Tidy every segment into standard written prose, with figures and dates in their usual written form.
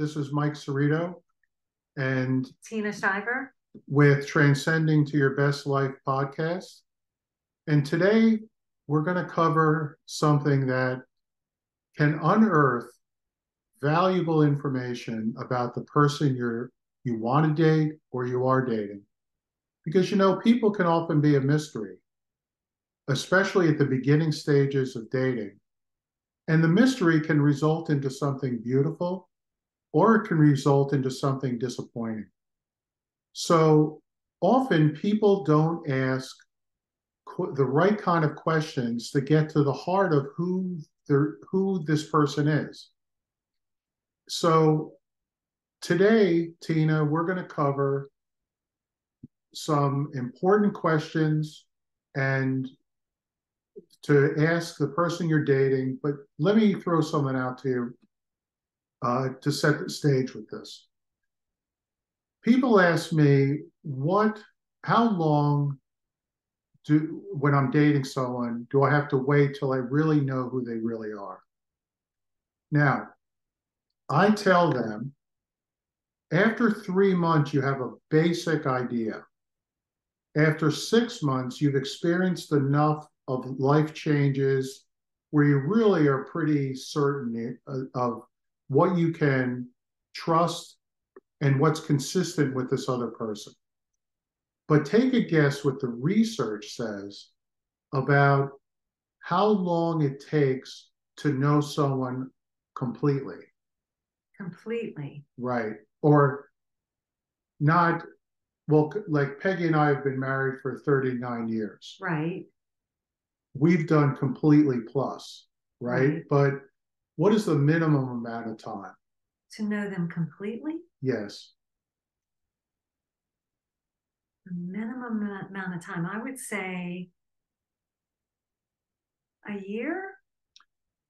This is Mike Cerrito and Tina Shiver. with Transcending to Your Best Life podcast. And today we're going to cover something that can unearth valuable information about the person you want to date or you are dating. Because people can often be a mystery, especially at the beginning stages of dating. And the mystery can result into something beautiful or it can result into something disappointing. So often people don't ask the right kind of questions to get to the heart of who this person is. So today, Tina, we're going to cover some important questions and to ask the person you're dating. But let me throw something out to you to set the stage with this. People ask me, how long when I'm dating someone, do I have to wait till I really know who they really are? Now, I tell them, after 3 months, you have a basic idea. After 6 months, you've experienced enough of life changes where you really are pretty certain of what you can trust and what's consistent with this other person. But take a guess what the research says about how long it takes to know someone completely. Completely. Right. Or not. Well, like Peggy and I have been married for 39 years. Right. We've done completely plus, right? Right. But what is the minimum amount of time? To know them completely? Yes. The minimum amount of time, I would say a year.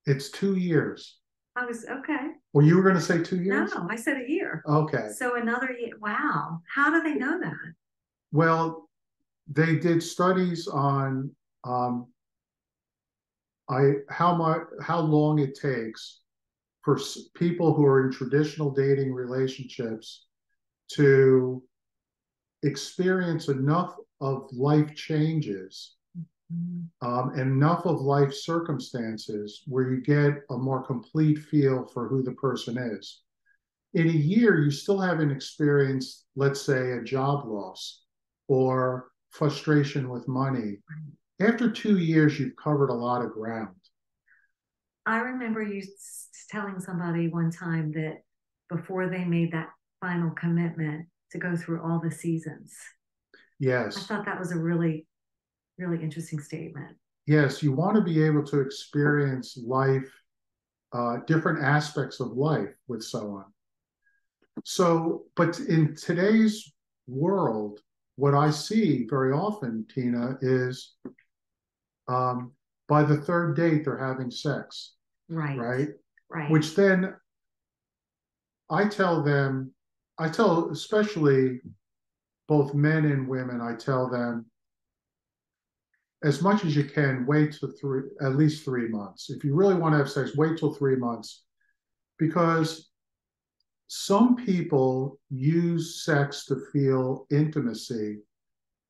It's 2 years. I was okay. Well, you were going to say 2 years? No, I said a year. Okay. So another year. Wow. How do they know that? Well, they did studies on how long it takes for people who are in traditional dating relationships to experience enough of life changes and enough of life circumstances where you get a more complete feel for who the person is. In a year, you still haven't experienced, let's say, a job loss or frustration with money. After 2 years, you've covered a lot of ground. I remember you telling somebody one time that before they made that final commitment to go through all the seasons. Yes. I thought that was a really, really interesting statement. Yes, you want to be able to experience life, different aspects of life with someone. So, but in today's world, what I see very often, Tina, is by the third date, they're having sex. Right. Right? Right. Which then I tell especially both men and women, I tell them, as much as you can, wait till at least 3 months. If you really want to have sex, wait till 3 months, because some people use sex to feel intimacy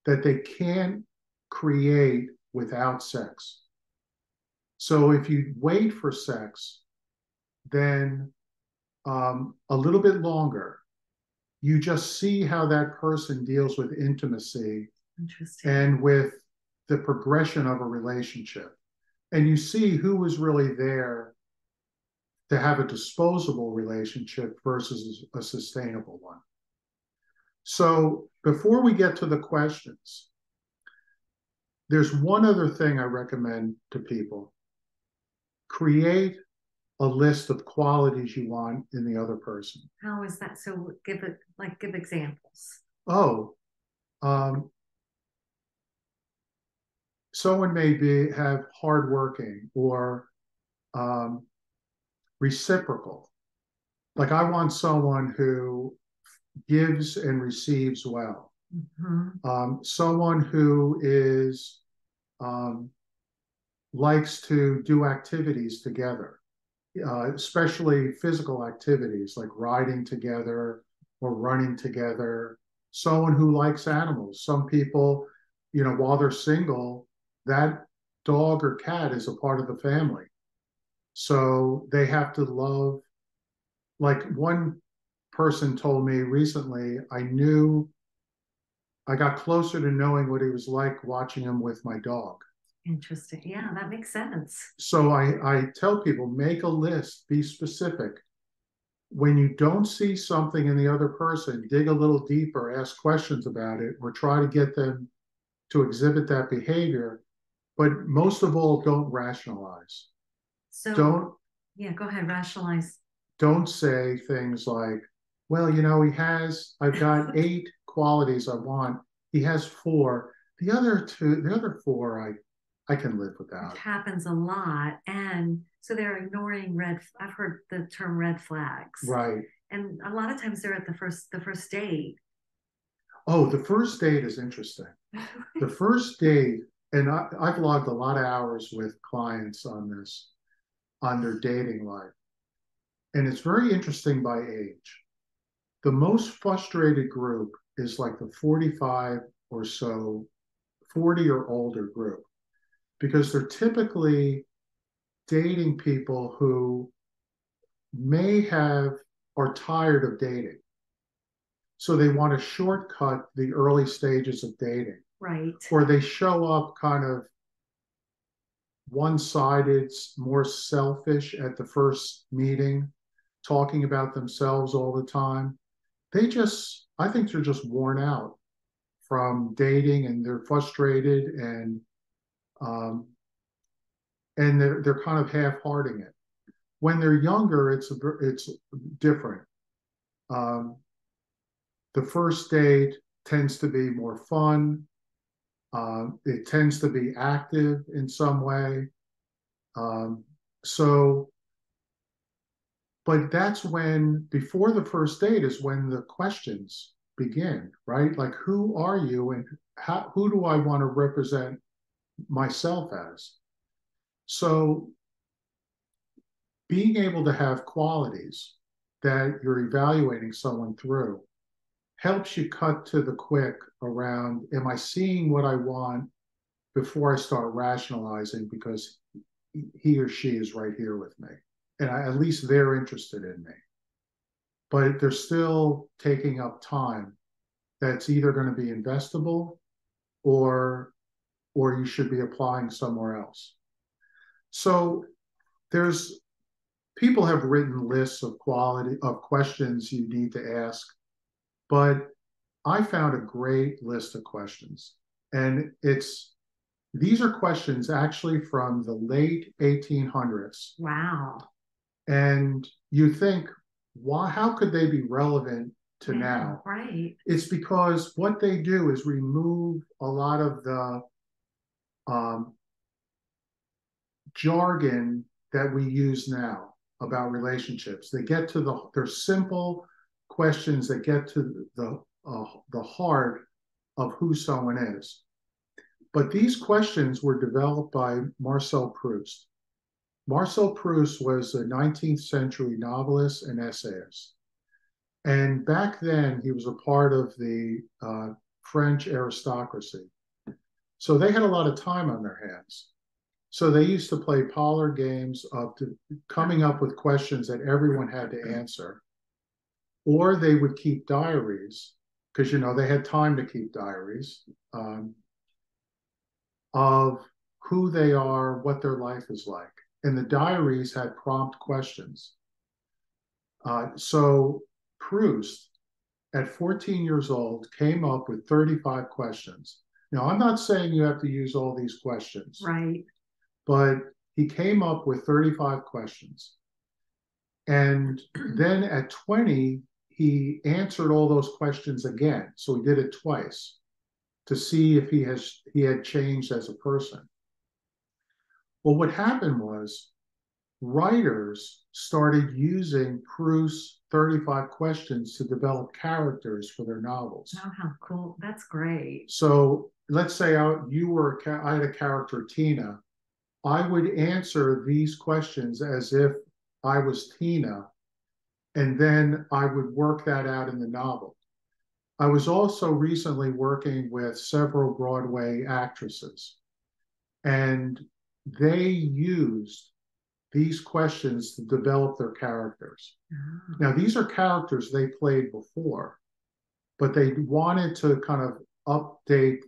that they can't create without sex. So if you wait for sex, then a little bit longer, you just see how that person deals with intimacy and with the progression of a relationship. And you see who was really there to have a disposable relationship versus a sustainable one. So before we get to the questions, there's one other thing I recommend to people. Create a list of qualities you want in the other person. How is that? So give examples. Oh, someone may have hardworking or reciprocal. Like I want someone who gives and receives well. Someone who likes to do activities together. especially physical activities like riding together or running together. Someone who likes animals. Some people, while they're single, that dog or cat is a part of the family. So they have to love, like one person told me recently, I got closer to knowing what he was like watching him with my dog. Interesting. Yeah, that makes sense. So I tell people, make a list, be specific. When you don't see something in the other person, dig a little deeper, ask questions about it, or try to get them to exhibit that behavior. But most of all, don't rationalize. So, Don't yeah, go ahead, rationalize. don't say things like, well, I've got 8 qualities I want. He has 4. The other 4, I can live It without. happens a lot. And so they're ignoring I've heard the term red flags. Right. And a lot of times they're at the first date. Oh, the first date is interesting. The first date, and I've logged a lot of hours with clients on this, on their dating life. And it's very interesting by age. The most frustrated group is like the 45 or so, 40 or older group, because they're typically dating people who may have are tired of dating. So they want to shortcut the early stages of dating. Right. Or they show up kind of one-sided, more selfish at the first meeting, talking about themselves all the time. I think they're just worn out from dating, and they're frustrated, um, and they're kind of half-hearting it. When they're younger, it's different. Um, the first date tends to be more fun. It tends to be active in some way. Um, so, but that's when, before the first date is when the questions begin, right? Like, who are you, and who do I want to represent myself as? So being able to have qualities that you're evaluating someone through helps you cut to the quick around, am I seeing what I want before I start rationalizing, because he or she is right here with me. And at least they're interested in me. But they're still taking up time that's either going to be investable, or you should be applying somewhere else. So there's people have written lists of questions you need to ask, but I found a great list of questions. And these are questions actually from the late 1800s. Wow. And you think, how could they be relevant to now? Right. It's because what they do is remove a lot of the um, jargon that we use now about relationships. They're simple questions that get to the heart of who someone is. But these questions were developed by Marcel Proust. Marcel Proust was a 19th century novelist and essayist. And back then, he was a part of the French aristocracy. So they had a lot of time on their hands. So they used to play parlor games of coming up with questions that everyone had to answer. Or they would keep diaries, because, they had time to keep diaries, of who they are, what their life is like. And the diaries had prompt questions. So Proust, at 14 years old, came up with 35 questions. Now, I'm not saying you have to use all these questions. Right. But he came up with 35 questions. And then at 20, he answered all those questions again. So he did it twice to see if he had changed as a person. Well, what happened was writers started using Proust's 35 questions to develop characters for their novels. Oh, how cool. That's great. So let's say I had a character, Tina. I would answer these questions as if I was Tina, and then I would work that out in the novel. I was also recently working with several Broadway actresses, and they used these questions to develop their characters. Oh. Now, these are characters they played before, but they wanted to kind of update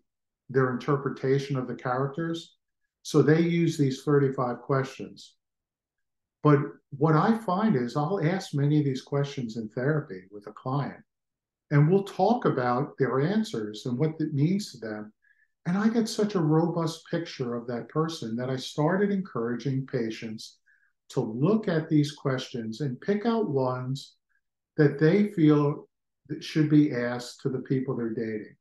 their interpretation of the characters. So they use these 35 questions. But what I find is I'll ask many of these questions in therapy with a client, and we'll talk about their answers and what it means to them. And I get such a robust picture of that person that I started encouraging patients to look at these questions and pick out ones that they feel that should be asked to the people they're dating.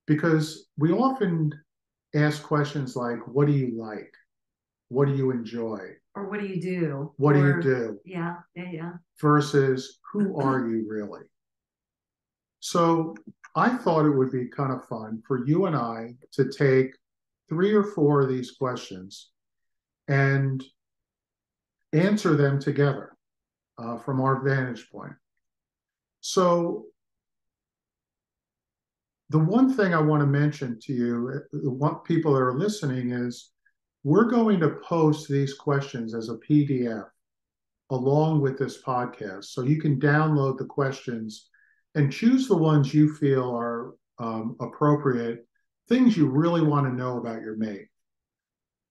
Because we often ask questions like, what do you like? What do you enjoy? Or what do you do? What do you do? Yeah, yeah, yeah. Versus, who are you really? So I thought it would be kind of fun for you and I to take 3 or 4 of these questions and answer them together from our vantage point. So the one thing I want to mention to you, what people that are listening, is we're going to post these questions as a PDF along with this podcast. So you can download the questions and choose the ones you feel are appropriate, things you really want to know about your mate.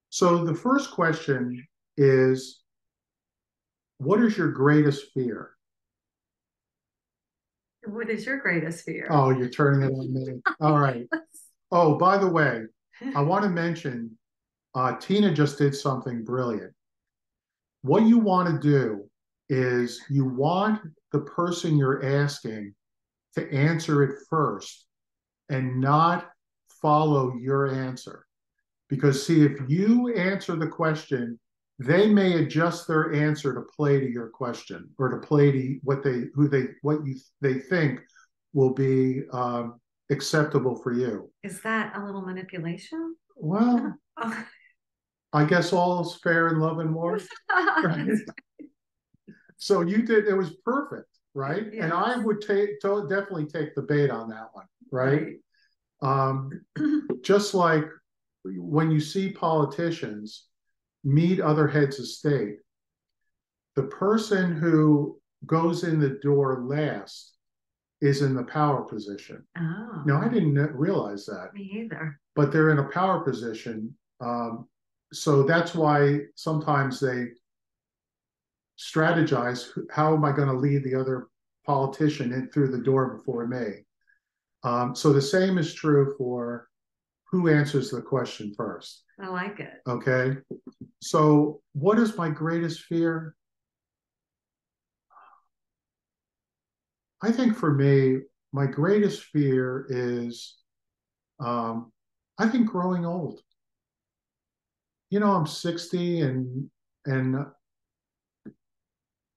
So the first question is, what is your greatest fear? What is your greatest fear? Oh, you're turning it on me. All right. Oh, by the way, I want to mention Tina just did something brilliant. What you want to do is you want the person you're asking to answer it first and not follow your answer. Because see, if you answer the question, they may adjust their answer to play to your question or to play to they think will be acceptable for you. Is that a little manipulation? Well, I guess all is fair in love and war. Right? So you did, it was perfect, right? Yes. And I would definitely take the bait on that one, right? Just like when you see politicians meet other heads of state, the person who goes in the door last is in the power position. Oh. Now, I didn't realize that. Me either. But they're in a power position. So that's why sometimes they strategize, how am I going to lead the other politician in through the door before me? So the same is true for who answers the question first. I like it. Okay. So what is my greatest fear? I think for me, my greatest fear is, I think, growing old. You know, I'm 60 and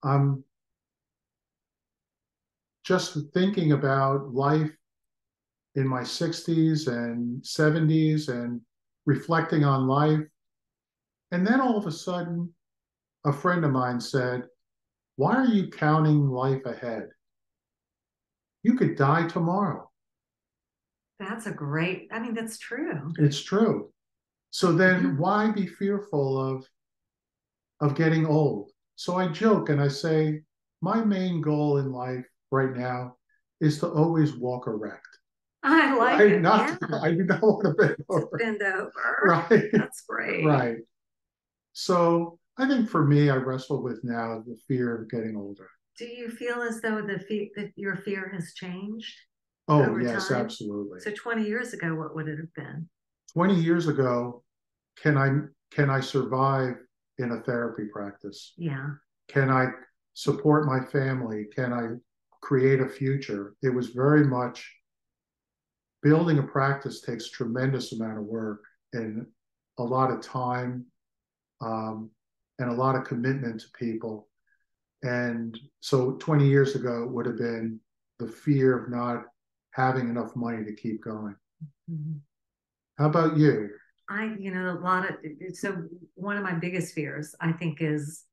I'm just thinking about life in my 60s and 70s and reflecting on life. And then all of a sudden, a friend of mine said, why are you counting life ahead? You could die tomorrow. That's that's true. It's true. So then why be fearful of getting old? So I joke and I say, my main goal in life right now is to always walk erect. I like it. Not, yeah. I do not want to bend over. Bend over. Right. That's great. Right. So I think for me, I wrestle with now the fear of getting older. Do you feel as though that your fear has changed? Oh, yes, time? Absolutely. So 20 years ago, what would it have been? 20 years ago, can I survive in a therapy practice? Yeah. Can I support my family? Can I create a future? It was very much, building a practice takes tremendous amount of work and a lot of time and a lot of commitment to people. And so 20 years ago it would have been the fear of not having enough money to keep going. Mm-hmm. How about you? So one of my biggest fears, I think, is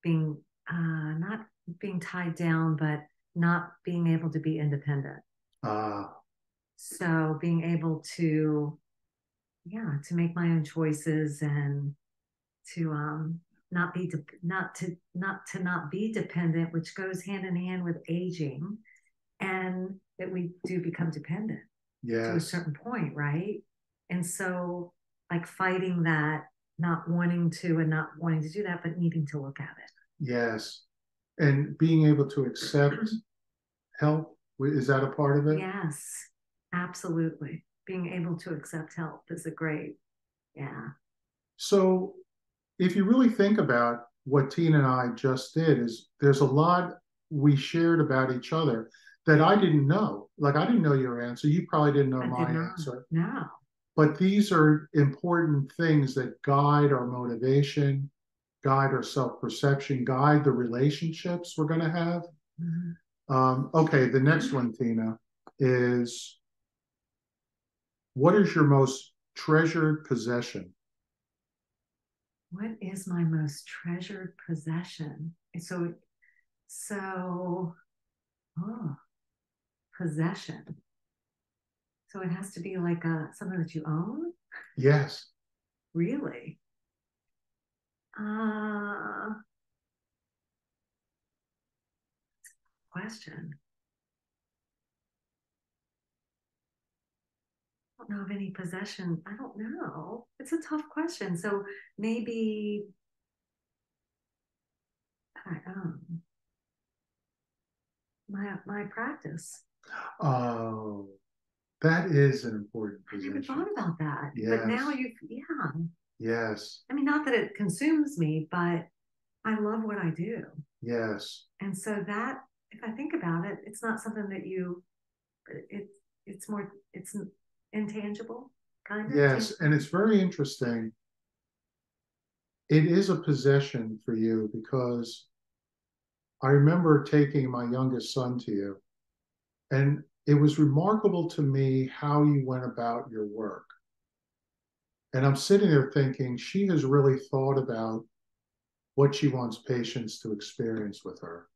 being not being tied down, but not being able to be independent. Ah, So being able to, yeah, to make my own choices and to not be not be dependent, which goes hand in hand with aging, and that we do become dependent to a yes, certain point, right? And so, like fighting that, not wanting to and not wanting to do that, but needing to look at it. yes. And being able to accept help, is that a part of it? Yes, absolutely. Being able to accept help is a great, yeah. So if you really think about what Tina and I just did, is there's a lot we shared about each other that I didn't know. Like I didn't know your answer. You probably didn't know I my did not. answer. No. But these are important things that guide our motivation, guide our self-perception, guide the relationships we're going to have. Mm-hmm. Okay, the next one, Tina, is what is your most treasured possession? What is my most treasured possession? So, oh, possession. So it has to be like something that you own? Yes. Really? Question. I don't know of any possession. I don't know. It's a tough question. So maybe I my practice. Oh, that is an important I never possession. thought about that. But now Yes. yeah. Yes. I mean, not that it consumes me, but I love what I do. Yes. And so that, if I think about it, it's not something that it, it's intangible, kind of Yes. And it's very interesting. It is a possession for you because I remember taking my youngest son to you, and it was remarkable to me how you went about your work. And I'm sitting there thinking, she has really thought about what she wants patients to experience with her.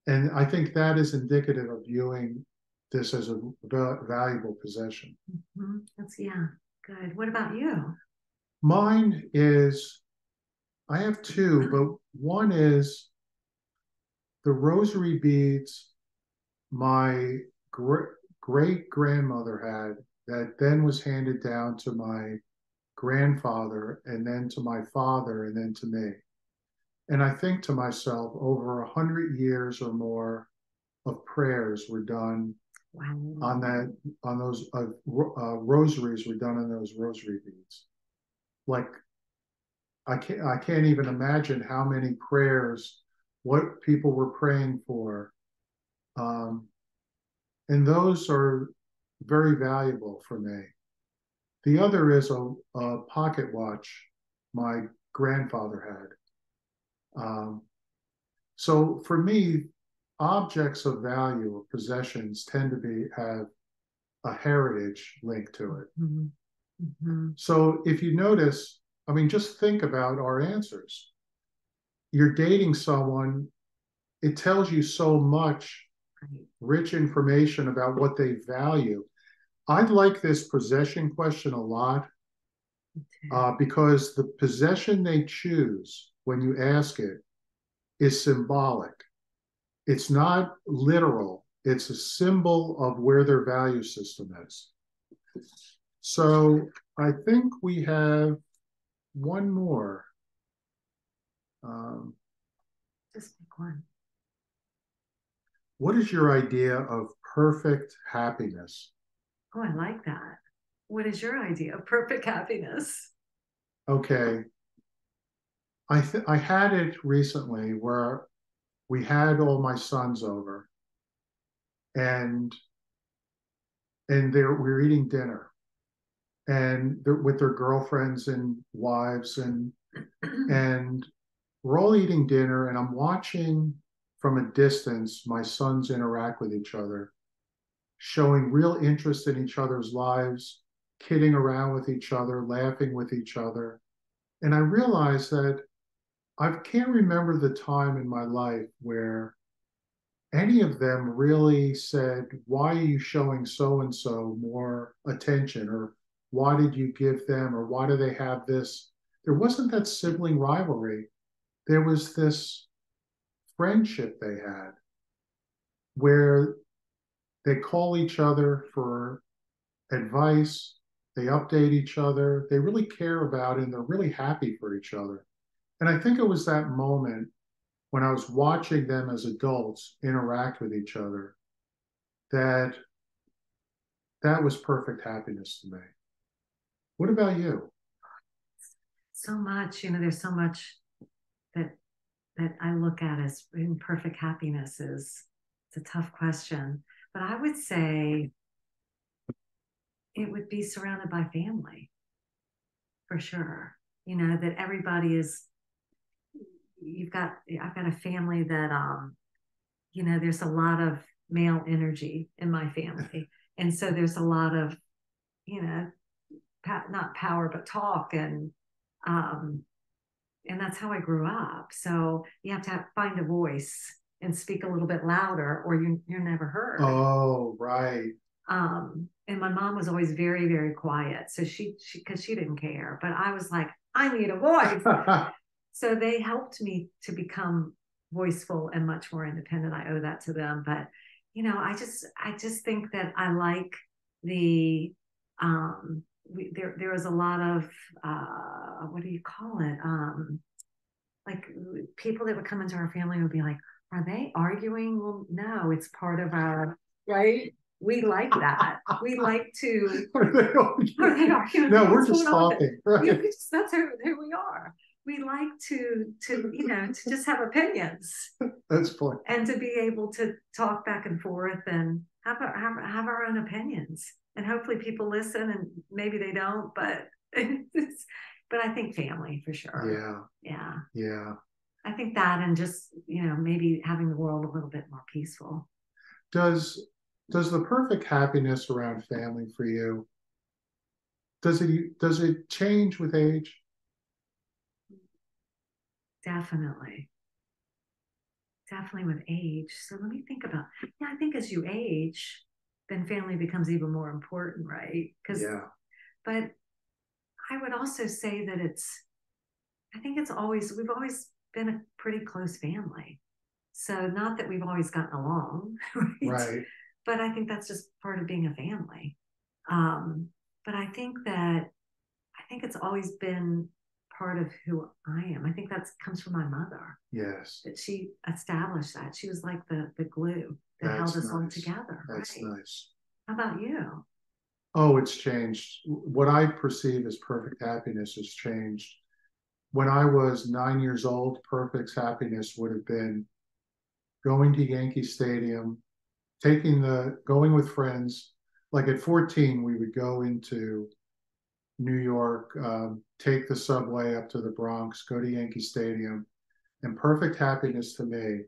And I think that is indicative of viewing this as a valuable possession. Mm-hmm. That's, yeah, good. What about you? Mine is, I have two, but one is the rosary beads my great grandmother had that then was handed down to my grandfather and then to my father and then to me. And I think to myself, over 100 years or more of prayers were done Wow. on that, on those rosaries were done on those rosary beads. Like I can't even imagine how many prayers, what people were praying for. Um, and those are very valuable for me. The other is a pocket watch my grandfather had. So for me, objects of value or possessions tend to have a heritage link to it. Mm-hmm. Mm-hmm. So if you notice, I mean, just think about our answers. You're dating someone, it tells you so much Right. rich information about what they value. I like this possession question a lot because the possession they choose when you ask it is symbolic. It's not literal, it's a symbol of where their value system is. So I think we have one more. Um, Just pick one. what is your idea of perfect happiness? Oh, I like that. What is your idea of perfect happiness? Okay, I had it recently where we had all my sons over, and we were eating dinner, and they're with their girlfriends and wives, and we're all eating dinner, and I'm watching from a distance my sons interact with each other, showing real interest in each other's lives, kidding around with each other, laughing with each other. And I realized that I can't remember the time in my life where any of them really said, why are you showing so and so more attention? Or why did you give them? Or why do they have this? There wasn't that sibling rivalry. There was this friendship they had where they call each other for advice, they update each other, they really care about it, and they're really happy for each other. And I think it was that moment when I was watching them as adults interact with each other that that was perfect happiness to me. What about you? So much, there's so much that I look at as in perfect happiness is it's a tough question. But I would say it would be surrounded by family for sure. That everybody is I've got a family that there's a lot of male energy in my family. And so there's a lot of, you know, not power, but talk. Um, and that's how I grew up. So you have to find a voice and speak a little bit louder or you're never heard. Oh, right. And my mom was always very, very quiet. So cause she didn't care, but I was like, I need a voice. So they helped me to become voiceful and much more independent. I owe that to them. But I just think that I like the there was a lot of what do you call it? Like people that would come into our family would be like, are they arguing? Well, no, it's part of our right. We like that. We like to. Are they arguing? No, we're just talking. Right? That's who we are. We like to just have opinions. That's funny. And to be able to talk back and forth and have our own opinions. And hopefully people listen and maybe they don't, but but I think family for sure. Yeah. Yeah. Yeah. I think that and just, maybe having the world a little bit more peaceful. Does the perfect happiness around family for you, does it change with age? Definitely. Definitely with age. So let me think about, yeah, I think as you age, then family becomes even more important, right? Yeah. But I would also say that I think we've always been a pretty close family. So not that we've always gotten along, right? Right. But I think that's just part of being a family. Um, but I think it's always been part of who I am. I think that comes from my mother. Yes. That she established that. She was like the glue that That's held us nice. all together. That's right? nice. How about you? Oh, it's changed. What I perceive as perfect happiness has changed. When I was 9 years old, perfect happiness would have been going to Yankee Stadium, going with friends. Like at 14, we would go into New York, take the subway up to the Bronx, go to Yankee Stadium. And perfect happiness to me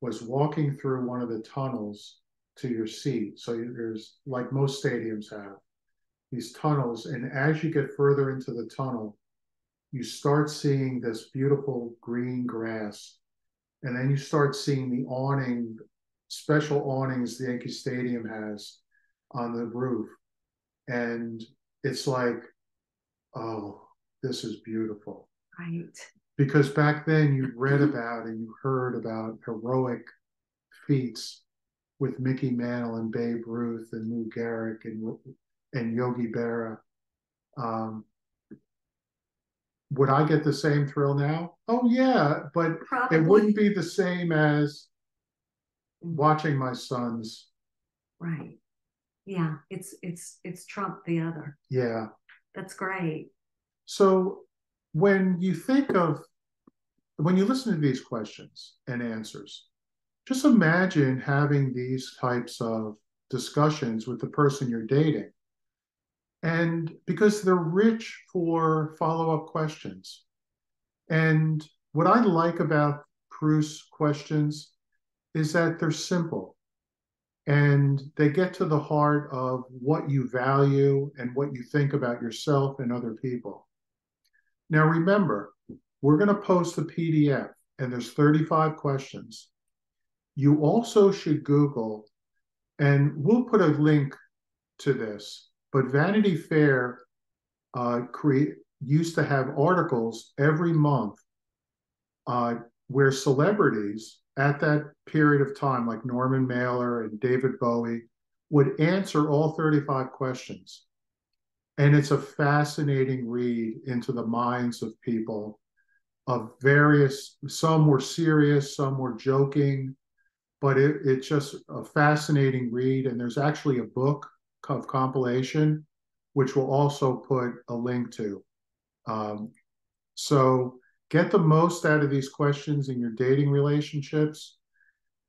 was walking through one of the tunnels to your seat. So there's, like most stadiums have, these tunnels. And as you get further into the tunnel, you start seeing this beautiful green grass. And then you start seeing the special awnings the Yankee Stadium has on the roof. And it's like, oh, this is beautiful. Right. Because back then you read about and you heard about heroic feats with Mickey Mantle and Babe Ruth and Lou Gehrig and Yogi Berra. Um, would I get the same thrill now? Oh yeah, but Probably. it wouldn't be the same as watching my sons. Right. Yeah. It's Trump the other. Yeah. That's great. So when you listen to these questions and answers, just imagine having these types of discussions with the person you're dating. And because they're rich for follow-up questions. And what I like about Proust's questions is that they're simple and they get to the heart of what you value and what you think about yourself and other people. Now, remember, we're going to post the PDF, and there's 35 questions. You also should Google, and we'll put a link to this, but Vanity Fair used to have articles every month where celebrities at that period of time, like Norman Mailer and David Bowie, would answer all 35 questions. And it's a fascinating read into the minds of people of various, some were serious, some were joking, but it's just a fascinating read. And there's actually a book of compilation, which we'll also put a link to. So get the most out of these questions in your dating relationships,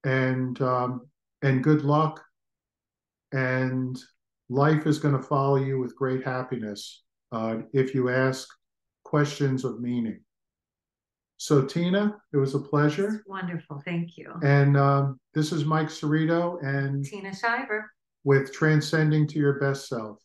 and good luck. And life is going to follow you with great happiness if you ask questions of meaning. So, Tina, it was a pleasure. Wonderful. Thank you. And this is Mike Cerrito and Tina Shiver with Transcending to Your Best Self.